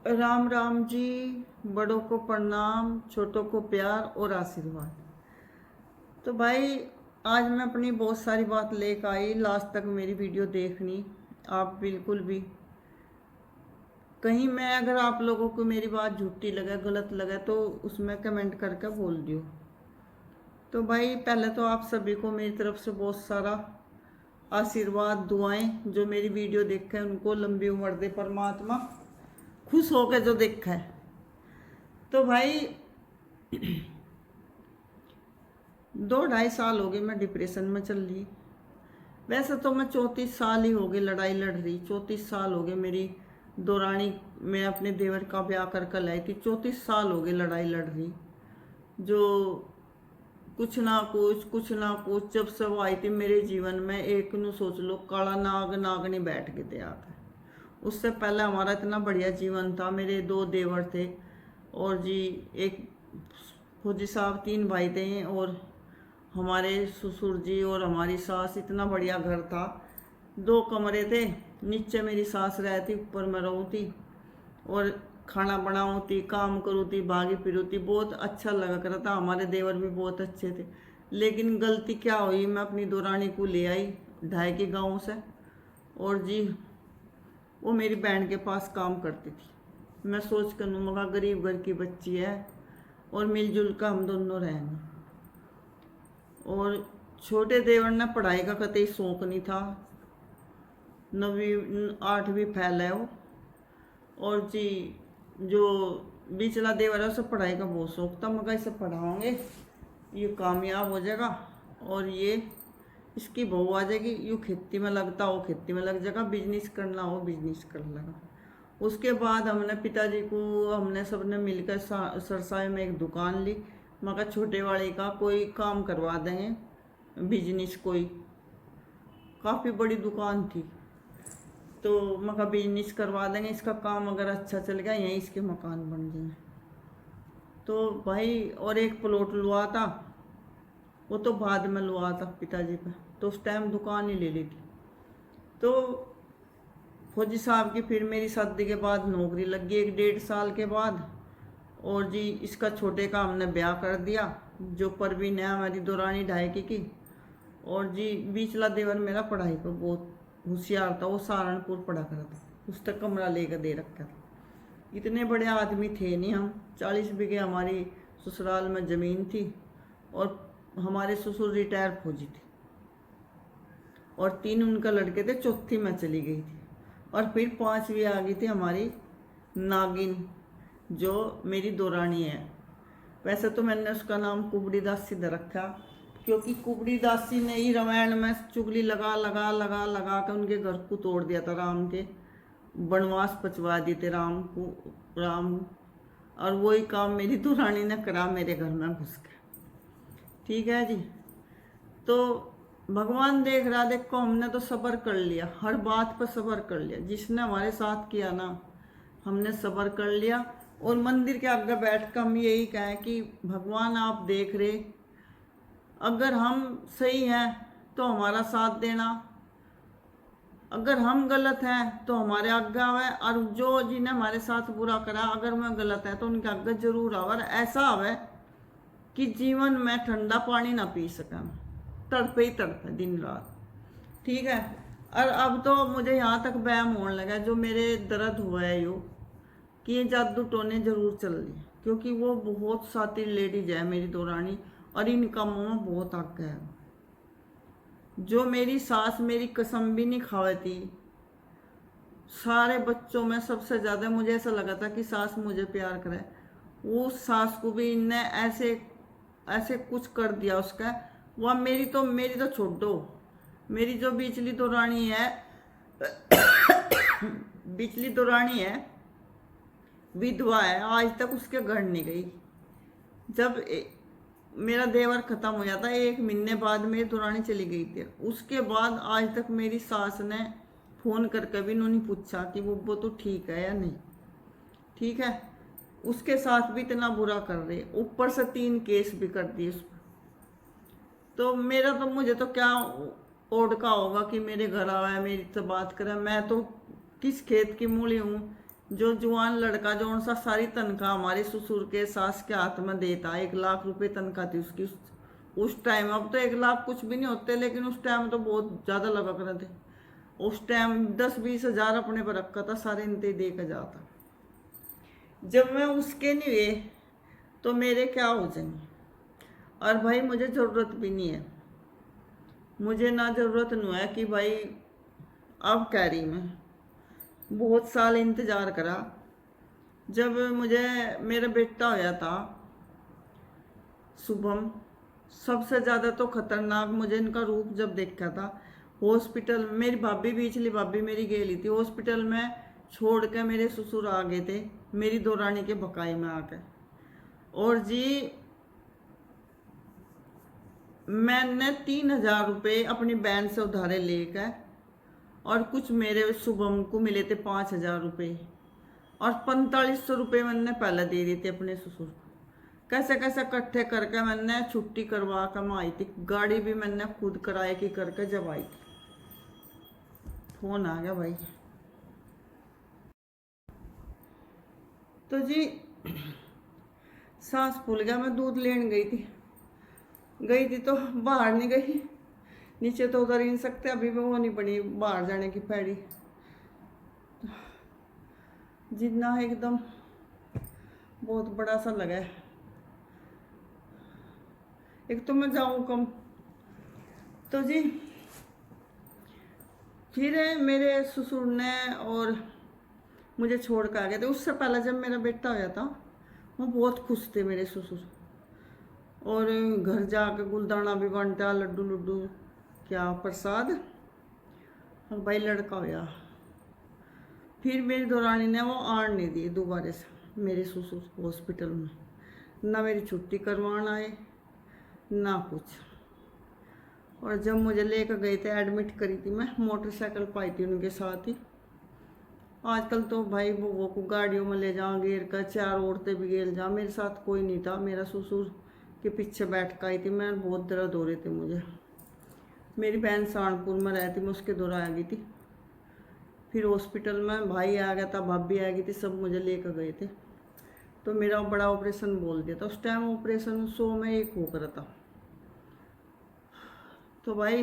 राम राम जी। बड़ों को प्रणाम, छोटों को प्यार और आशीर्वाद। तो भाई, आज मैं अपनी बहुत सारी बात लेकर आई। लास्ट तक मेरी वीडियो देखनी आप बिल्कुल भी। कहीं मैं अगर आप लोगों को मेरी बात झूठी लगे, गलत लगे, तो उसमें कमेंट करके बोल दियो। तो भाई, पहले तो आप सभी को मेरी तरफ से बहुत सारा आशीर्वाद, दुआएं। जो मेरी वीडियो देखे उनको लंबी उम्र दे परमात्मा, खुश होकर जो देखा है। तो भाई, 2 ढाई साल हो गए मैं डिप्रेशन में चल रही। वैसे तो मैं 34 साल ही हो गए लड़ाई लड़ रही। 34 साल हो गए मेरी दौरानी। मैं अपने देवर का ब्याह कर कर लाई थी। 34 साल हो गए लड़ाई लड़ रही। जो कुछ ना कुछ जब से वो आई थी मेरे जीवन में, एक नु सोच लो, काला नाग नागनी बैठ गए थे आकर। उससे पहले हमारा इतना बढ़िया जीवन था। मेरे 2 देवर थे और जी एक फौजी साहब, 3 भाई थे। और हमारे ससुर जी और हमारी सास, इतना बढ़िया घर था। 2 कमरे थे। नीचे मेरी सास रहती, ऊपर मैं रहूँ थी। और खाना बनाऊँ थी, काम करूँ थी, भागी फिरूँ थी। बहुत अच्छा लगा कर था। हमारे देवर भी बहुत अच्छे थे। लेकिन गलती क्या हुई, मैं अपनी दौरानी को ले आई ढाई के गाँव से। और जी वो मेरी बहन के पास काम करती थी। मैं सोच कर मगा गरीब घर की बच्ची है और मिलजुल कर हम दोनों रहेंगे। और छोटे देवर ने पढ़ाई का कतई शौक नहीं था। 9वीं 8वीं फेल है वो। और जी जो बिचला देवर है उसे पढ़ाई का बहुत शौक था। मगर इसे पढ़ाओगे, ये कामयाब हो जाएगा और ये इसकी बहू आ जाएगी। यूँ खेती में लगता हो खेती में लग जाएगा, बिजनेस करना हो बिजनेस कर लेगा। उसके बाद हमने पिताजी को, हमने सबने मिलकर सरसाई में एक दुकान ली। मगर छोटे वाले का कोई काम करवा देंगे, बिजनेस कोई। काफ़ी बड़ी दुकान थी। तो मगर बिजनेस करवा देंगे, इसका काम अगर अच्छा चल गया यहीं इसके मकान बन जाएंगे। तो भाई, और एक प्लॉट लुआ था। वो तो बाद में लुआ था पिताजी पे। तो उस टाइम दुकान ही ले ली थी। तो फौजी साहब की फिर मेरी शादी के बाद नौकरी लग गई 1 डेढ़ साल के बाद। और जी इसका छोटे का हमने ब्याह कर दिया। जो परवीन है हमारी दौरानी ढाई की। और जी बीचला देवर मेरा पढ़ाई पर बहुत होशियार था। वो सहारनपुर पढ़ा करा था। उस तक कमरा लेकर दे रखा था। इतने बड़े आदमी थे नहीं हम। 40 बीघे हमारी ससुराल में ज़मीन थी। और हमारे ससुर रिटायर फौजी थे। और 3 उनका लड़के थे, चौथी में चली गई थी। और फिर 5वीं आ गई थी हमारी नागिन, जो मेरी दौरानी है। वैसे तो मैंने उसका नाम कुबड़ी दासी दे रखा, क्योंकि कुबड़ी दासी ने ही रामायण में चुगली लगा लगा लगा लगा कर उनके घर को तोड़ दिया था। राम के वनवास पचवा दिए थे राम। और वही काम मेरी दुरानी ने करा मेरे घर में घुस के। ठीक है जी। तो भगवान देख रहा, देखो हमने तो सब्र कर लिया, हर बात पर सब्र कर लिया। जिसने हमारे साथ किया ना, हमने सब्र कर लिया। और मंदिर के आगे बैठ कर हम यही कहें कि भगवान आप देख रहे, अगर हम सही हैं तो हमारा साथ देना, अगर हम गलत हैं तो हमारे आगे आवे। और जो जिन्हें हमारे साथ बुरा करा, अगर मैं गलत है तो उनके आगे जरूर आवे। और ऐसा आवे कि जीवन में ठंडा पानी ना पी सकें, तड़पे ही तड़पे दिन रात। ठीक है। और अब तो मुझे यहाँ तक वहम होने लगा, जो मेरे दर्द हुआ है यो, कि ये जादू टोने जरूर चल रही है। क्योंकि वो बहुत साती लेडीज है मेरी दौरानी। और इन कामों में बहुत आगे है। जो मेरी सास मेरी कसम भी नहीं खावे थी। सारे बच्चों में सबसे ज़्यादा मुझे ऐसा लगा था कि सास मुझे प्यार करे। वो सास को भी इनने ऐसे ऐसे कुछ कर दिया उसका। वह मेरी तो छोड़ दो। मेरी जो बिचली दौरानी है, बिचली दौरानी है, विधवा है, आज तक उसके घर नहीं गई। जब मेरा देवर खत्म हो जाता, 1 महीने बाद मेरी दौरानी चली गई थी। उसके बाद आज तक मेरी सास ने फोन करके भी उन्होंने पूछा कि वो तो ठीक है या नहीं। ठीक है। उसके साथ भी इतना बुरा कर रहे, ऊपर से 3 केस भी कर दिए उस पर। तो मेरा तो, मुझे तो क्या ओढ़ का होगा कि मेरे घर आवा है, मेरी तो बात करे। मैं तो किस खेत की मूली हूँ जो जवान लड़का जो सा सारी तनख्वाह हमारे ससुर के सास के हाथ में देता, 1 लाख रुपए तनख्वाह थी उसकी उस टाइम। अब तो 1 लाख कुछ भी नहीं होते, लेकिन उस टाइम तो बहुत ज़्यादा लगा करते थे। उस टाइम 10-20 हज़ार अपने पर रखा था, सारे इनते दे कर जाता। जब मैं उसके नहीं हुए तो मेरे क्या हो जाएंगे। और भाई मुझे ज़रूरत भी नहीं है, मुझे ना ज़रूरत नहीं है कि भाई अब कह रही मैं बहुत साल इंतज़ार करा। जब मुझे मेरा बेटा होया था शुभम, सबसे ज़्यादा तो खतरनाक मुझे इनका रूप जब देखा था हॉस्पिटल। मेरी भाभी भी, पिछली भाभी मेरी गेली थी हॉस्पिटल में, छोड़ के मेरे ससुर आ गए थे मेरी दौरानी के बकाई में आके। और जी मैंने 3,000 रुपये अपनी बहन से उधारे लेकर, और कुछ मेरे शुभम को मिले थे 5,000 रुपये, और 4500 रुपये मैंने पहले दे दिए थे अपने ससुर को। कैसे कैसे इकट्ठे करके मैंने छुट्टी करवा कर मैं आई थी। गाड़ी भी मैंने खुद किराए की करके जब आई थी। फोन आ गया भाई। तो जी सांस फूल गया, मैं दूध लेने गई थी तो बाहर नहीं गई, नीचे तो उतर ही नहीं सकते, अभी भी वो नहीं पड़ी बाहर जाने की पैड़ी। जितना एकदम बहुत बड़ा सा लगा है। एक तो मैं जाऊँ कम। तो जी फिर मेरे ससुर ने और मुझे छोड़ कर आ गए थे। उससे पहले जब मेरा बेटा होया था वो बहुत खुश थे मेरे ससुर, और घर जाके गुलदाना भी बांटा, लड्डू लड्डू क्या प्रसाद। और भाई लड़का होया, फिर मेरी दौरानी ने वो आन नहीं दिए दोबारा से मेरे ससुर हॉस्पिटल में, ना मेरी छुट्टी करवाना आए ना कुछ। और जब मुझे लेकर गए थे, एडमिट करी थी मैं, मोटरसाइकिल पाई थी उनके साथ ही। आजकल तो भाई वो को गाड़ियों में ले जाओ घेर कर, 4 औरतें भी घेर जाओ, मेरे साथ कोई नहीं था। मेरा ससुर के पीछे बैठ कर आई थी मैं, बहुत दर्द हो रहे थे मुझे। मेरी बहन सहारनपुर में रहती, मैं उसके दौरा आ गई थी। फिर हॉस्पिटल में भाई आ गया था, भाभी आ गई थी, सब मुझे लेकर गए थे। तो मेरा बड़ा ऑपरेशन बोल दिया था उस टाइम, ऑपरेशन 100 में 1 हो कर था। तो भाई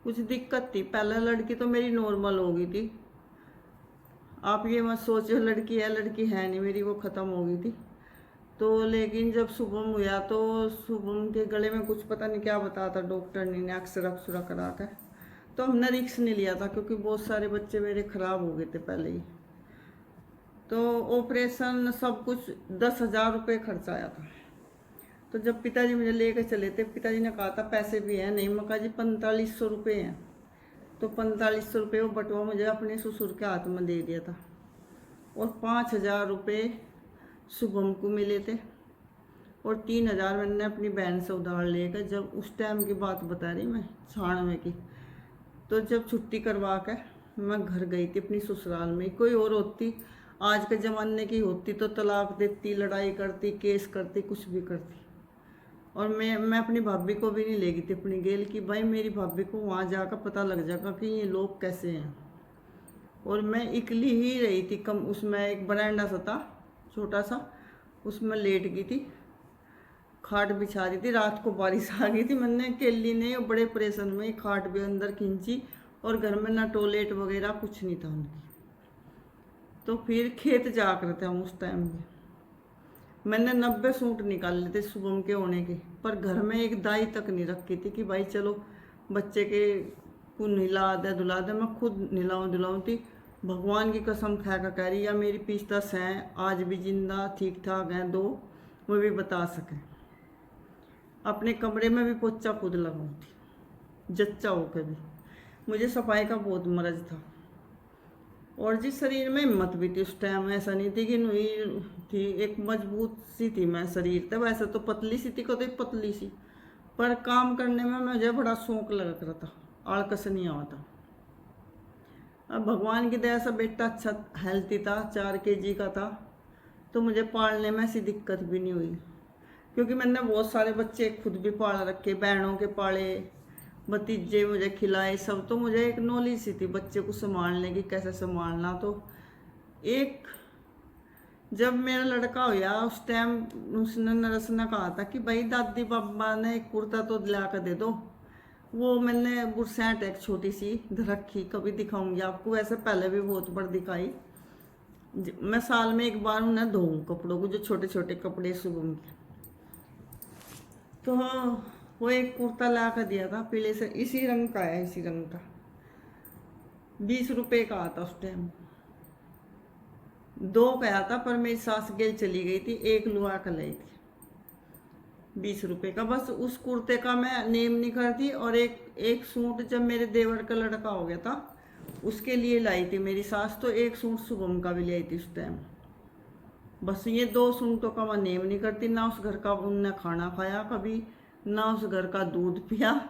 कुछ दिक्कत थी। पहला लड़की तो मेरी नॉर्मल हो गई थी, आप ये मत सोचो लड़की है नहीं मेरी, वो ख़त्म हो गई थी। तो लेकिन जब शुभम हुआ तो शुभम के गले में कुछ पता नहीं क्या बताया था डॉक्टर ने, एक्सरा करा कर। तो हमने रिक्स नहीं लिया था क्योंकि बहुत सारे बच्चे मेरे ख़राब हो गए थे पहले ही। तो ऑपरेशन सब कुछ 10,000 रुपये खर्च आया था। तो जब पिताजी मुझे लेकर चले थे, पिताजी ने कहा था पैसे भी हैं, नहीं मैं कहा जी 4500 रुपये हैं। तो 4500 रुपये वो बटुआ मुझे अपने ससुर के हाथ में दे दिया था, और 5,000 रुपये शुभम को मिले थे, और 3,000 मैंने अपनी बहन से उधार लेकर, जब उस टाइम की बात बता रही मैं 96 की। तो जब छुट्टी करवा कर मैं घर गई थी अपनी ससुराल में। कोई और होती, आज के ज़माने की होती तो तलाक देती, लड़ाई करती, केस करती, कुछ भी करती। और मैं अपनी भाभी को भी नहीं ले गई थी अपनी गेल की, भाई मेरी भाभी को वहाँ जाकर पता लग जाएगा कि ये लोग कैसे हैं। और मैं अकेली ही रही थी कम, उसमें एक बरांडा सा था छोटा सा, उसमें लेट गई थी, खाट बिछा दी थी। रात को बारिश आ गई थी, मैंने अकेली ने बड़े परेशान में खाट भी अंदर खींची, और घर में ना टॉयलेट वगैरह कुछ नहीं था उनकी। तो फिर खेत जा कर थे हम उस टाइम में, मैंने 90 सूट निकाले थे शुभम के होने के, पर घर में एक दाई तक नहीं रखी थी कि भाई चलो बच्चे के को नहला दे धुला दे। मैं खुद नहलाऊँ धुलाऊँ थी। भगवान की कसम खा कर कह रही, या मेरी पीसतास हैं आज भी जिंदा ठीक ठाक हैं 2, वो भी बता सकें। अपने कमरे में भी पोछा खुद लगाऊँ थी, जच्चा होकर भी। मुझे सफाई का बहुत मर्ज था। और जिस शरीर में हिम्मत भी थी उस टाइम, ऐसा नहीं थी कि नुई थी, एक मजबूत सी थी मैं शरीर था। वैसे तो पतली सी थी, कभी पतली सी, पर काम करने में मुझे बड़ा शौक लग रहा था, आलकस नहीं आता। अब भगवान की दया से बेटा अच्छा हेल्थी था, 4 kg का था, तो मुझे पालने में ऐसी दिक्कत भी नहीं हुई, क्योंकि मैंने बहुत सारे बच्चे खुद भी पाल रखे, बहनों के पाले, भतीजे मुझे खिलाए सब। तो मुझे एक नॉलेज सी थी बच्चे को संभालने की, कैसे संभालना। तो एक जब मेरा लड़का हुआ उस टाइम उसने नरस ने कहा था कि भाई दादी बाबा ने एक कुर्ता तो दिला कर दे दो। वो मैंने बुरसैट एक छोटी सी रखी, कभी दिखाऊंगी आपको, वैसे पहले भी बहुत बार दिखाई। मैं साल में एक बार उन्हें धोऊं कपड़ों को, जो छोटे छोटे कपड़े सुबह के। तो वो एक कुर्ता ला कर दिया था पीले से, इसी रंग का है, इसी रंग का 20 रुपए का आता उस टाइम। 2 गया था पर मेरी सास गेल चली गई थी, एक लुआ कर लाई थी 20 रुपए का। बस उस कुर्ते का मैं नेम नहीं करती। और एक सूट जब मेरे देवर का लड़का हो गया था उसके लिए लाई थी मेरी सास, तो एक सूट शुभम का भी लाई थी उस टाइम। बस ये 2 सूटों का मैं नेम नहीं करती। ना उस घर का उनने खाना खाया कभी, ना उस घर का दूध पिया।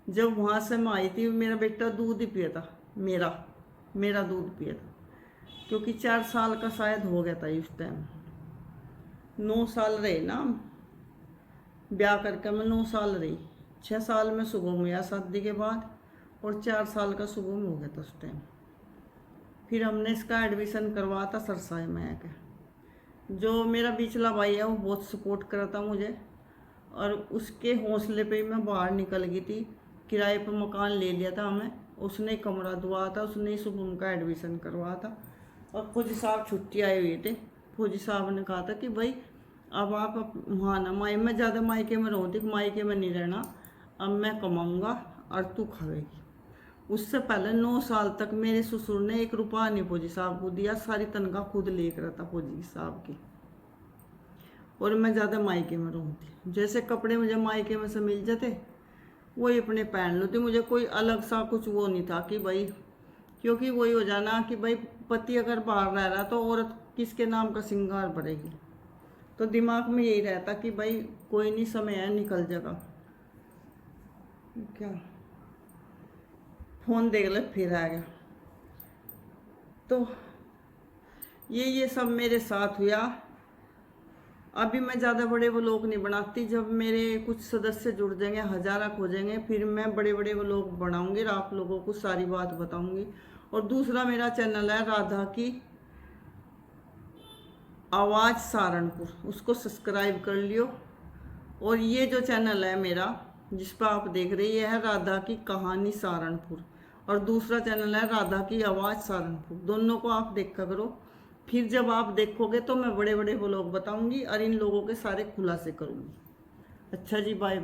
जब वहाँ से मैं आई थी मेरा बेटा दूध ही पिया था, मेरा दूध पिया था, क्योंकि 4 साल का शायद हो गया था उस टाइम। 9 साल रहे ना ब्याह करके, मैं 9 साल रही। 6 साल में शुभम हुआ शादी के बाद, और 4 साल का शुभम हो गया था उस टाइम। फिर हमने इसका एडमिशन करवाया था सरसाई में आके। जो मेरा बीचला भाई है वो बहुत सपोर्ट करा था मुझे, और उसके हौसले पे मैं बाहर निकल गई थी। किराए पर मकान ले लिया था हमें, उसने कमरा दुआ था, उसने शुभम का एडमिशन करवाया था। और फौजी साहब छुट्टी आए हुए थे, फौजी साहब ने कहा था कि भाई अब आप वहाँ ना मैं ज़्यादा मायके में रहूँ थी, मायके में नहीं रहना, अब मैं कमाऊँगा और तू खाएगी। उससे पहले 9 साल तक मेरे ससुर ने 1 रुपया नहीं फौजी साहब को दिया, सारी तनख्वाह खुद लेकर रहा था फौजी साहब की। और मैं ज़्यादा मायके में रहूँ थी, जैसे कपड़े मुझे मायके में से मिल जाते वही अपने पहन लो थी। मुझे कोई अलग सा कुछ वो नहीं था कि भाई, क्योंकि वही हो जाना कि भाई पति अगर बाहर रह रहा तो औरत किसके नाम का श्रृंगार भरेगी। तो दिमाग में यही रहता कि भाई कोई नहीं, समय है निकल जाएगा। क्या फोन देख ले फिर आ गया। तो ये सब मेरे साथ हुआ। अभी मैं ज़्यादा बड़े व्लॉग नहीं बनाती, जब मेरे कुछ सदस्य जुड़ जाएंगे, 1000 हो जाएंगे, फिर मैं बड़े बड़े व्लॉग बनाऊंगी और आप लोगों को सारी बात बताऊंगी। और दूसरा मेरा चैनल है राधा की आवाज़ सहारनपुर, उसको सब्सक्राइब कर लियो। और ये जो चैनल है मेरा जिस पर आप देख रहे हैं, है राधा की कहानी सहारनपुर, और दूसरा चैनल है राधा की आवाज़ सहारनपुर। दोनों को आप देखा करो, फिर जब आप देखोगे तो मैं बड़े बड़े व्लॉग बताऊंगी और इन लोगों के सारे खुलासे करूंगी। अच्छा जी, बाय।